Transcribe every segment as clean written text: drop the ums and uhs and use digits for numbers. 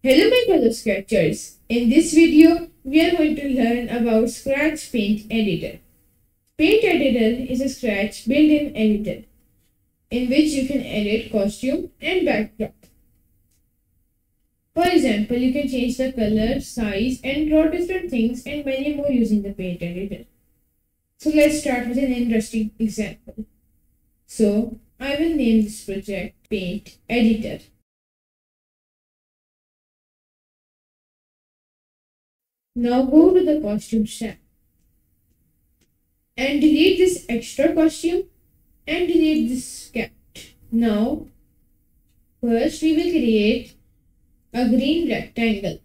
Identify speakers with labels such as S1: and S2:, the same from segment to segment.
S1: Hello my fellow sketchers. In this video, we are going to learn about Scratch Paint Editor. Paint Editor is a Scratch built-in editor in which you can edit costume and backdrop. For example, you can change the color, size and draw different things and many more using the Paint Editor. So let's start with an interesting example. So I will name this project Paint Editor. Now go to the costume tab and delete this extra costume and delete this cat. Now first we will create a green rectangle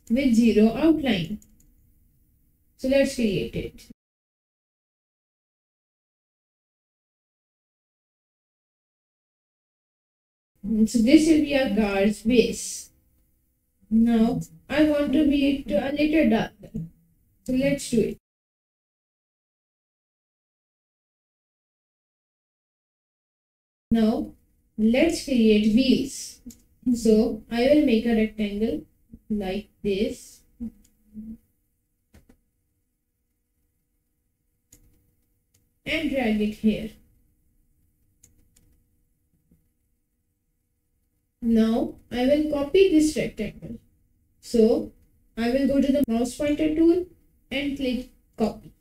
S1: with zero outline. So let's create it. So this will be a guard's base. Now I want to be it a little darker. So let's do it. Now let's create wheels. So I will make a rectangle like this. And drag it here. Now I will copy this rectangle. So I will go to the mouse pointer tool and click copy.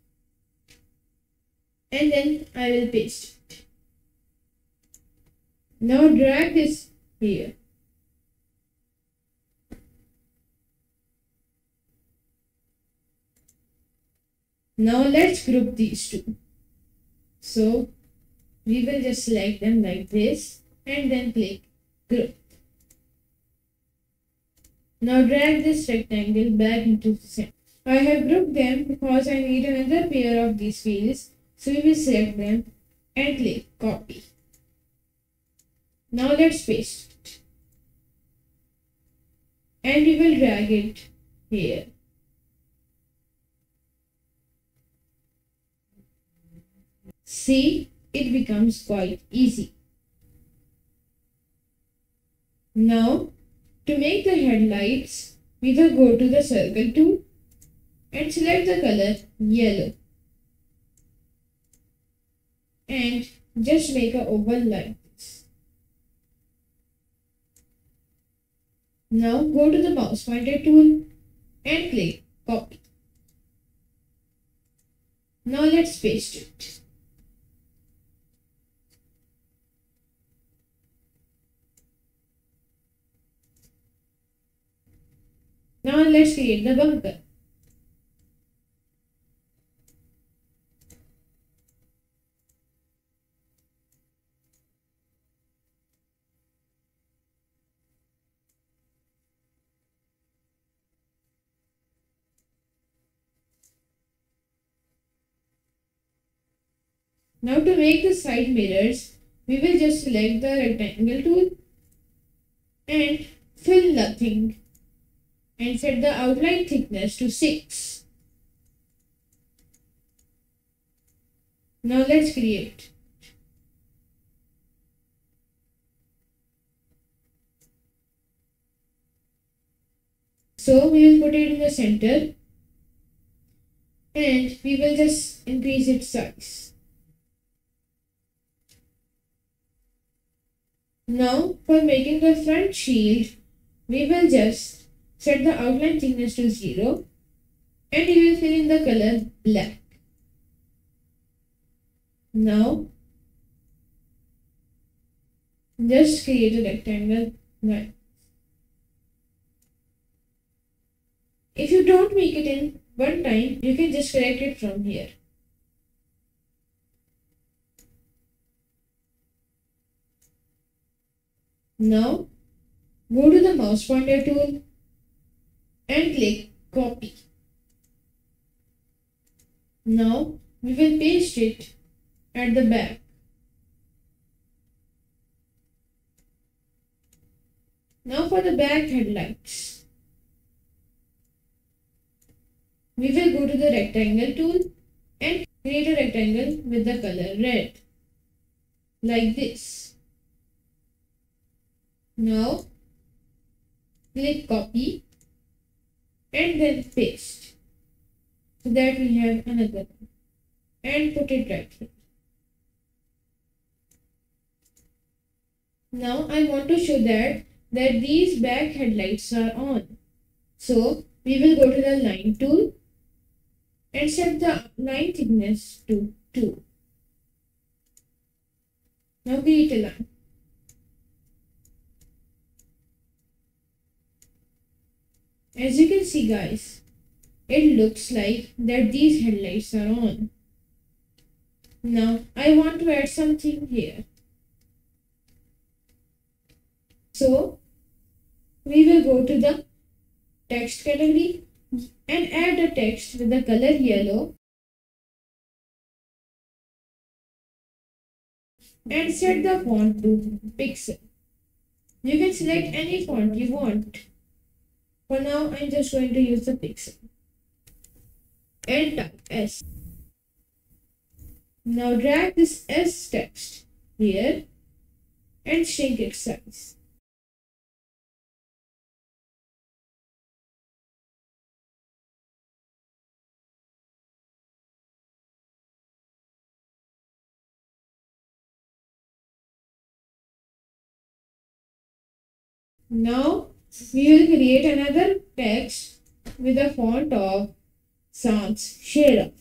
S1: And then I will paste it. Now drag this here. Now let's group these two. So we will just select them like this and then click group. Now drag this rectangle back into the center. I have grouped them because I need another pair of these wheels. So we will select them and click copy. Now let's paste it. And we will drag it here. See, it becomes quite easy. Now, to make the headlights, we will go to the circle tool and select the color yellow. And just make an oval like this. Now go to the mouse pointer tool and click copy. Now let's paste it. Now let's create the bumper. Now to make the side mirrors, we will just select the rectangle tool and fill nothing. And set the outline thickness to 6. Now let's create. So we will put it in the center and we will just increase its size. Now for making the front shield, we will just set the outline thickness to 0 and we will fill in the color black. Now just create a rectangle like. If you don't make it in one time, you can just correct it from here. Now go to the mouse pointer tool and click copy. Now we will paste it at the back. Now for the back headlights, we will go to the rectangle tool and create a rectangle with the color red like this. Now click copy and then paste so that we have another one, and put it right here. Now I want to show that these back headlights are on. So we will go to the line tool and set the line thickness to 2. Now create a line. As you can see guys, it looks like that these headlights are on. Now I want to add something here. So we will go to the text category and add a text with the color yellow and set the font to pixel. You can select any font you want. For now, I'm just going to use the pixel and type S. Now drag this S text here and shrink its size. Now we will create another text with a font of sans serif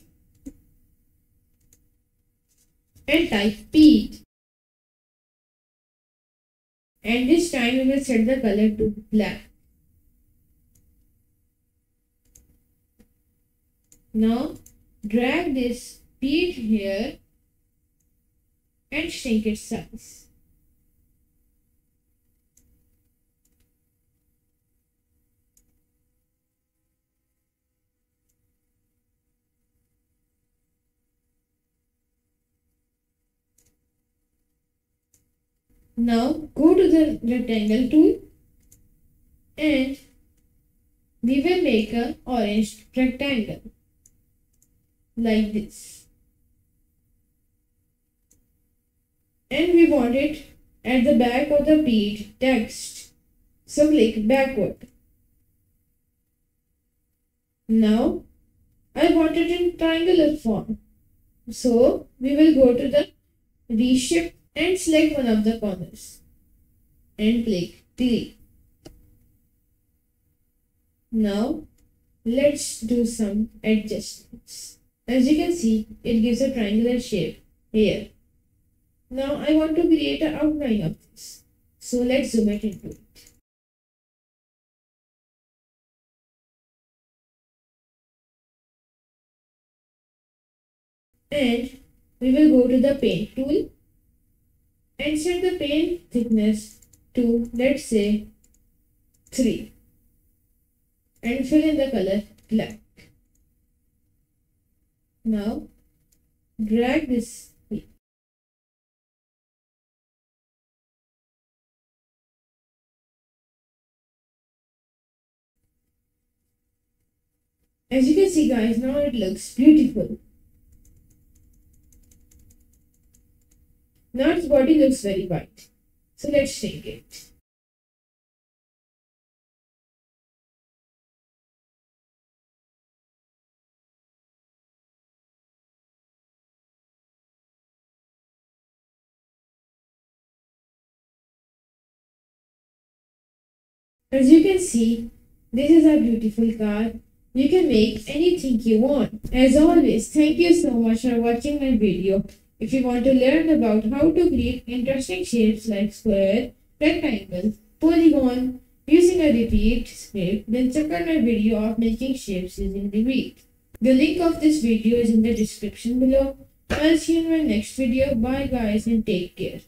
S1: and type P. And this time we will set the color to black. Now drag this P here and shrink its size. Now go to the rectangle tool and we will make an orange rectangle like this. And we want it at the back of the page text. So click backward. Now I want it in triangular form. So we will go to the reshape and select one of the corners and click delete. Now let's do some adjustments. As you can see, it gives a triangular shape here. Now I want to create an outline of this. So let's zoom it into it. And we will go to the paint tool and set the paint thickness to, let's say, 3 and fill in the color black. Now drag this here. As you can see guys, now it looks beautiful. Now its body looks very white. So let's shrink it. As you can see, this is a beautiful car. You can make anything you want. As always, thank you so much for watching my video. If you want to learn about how to create interesting shapes like square, rectangle, polygon using a repeat script, then check out my video of making shapes using repeat. The link of this video is in the description below. I'll see you in my next video. Bye guys and take care.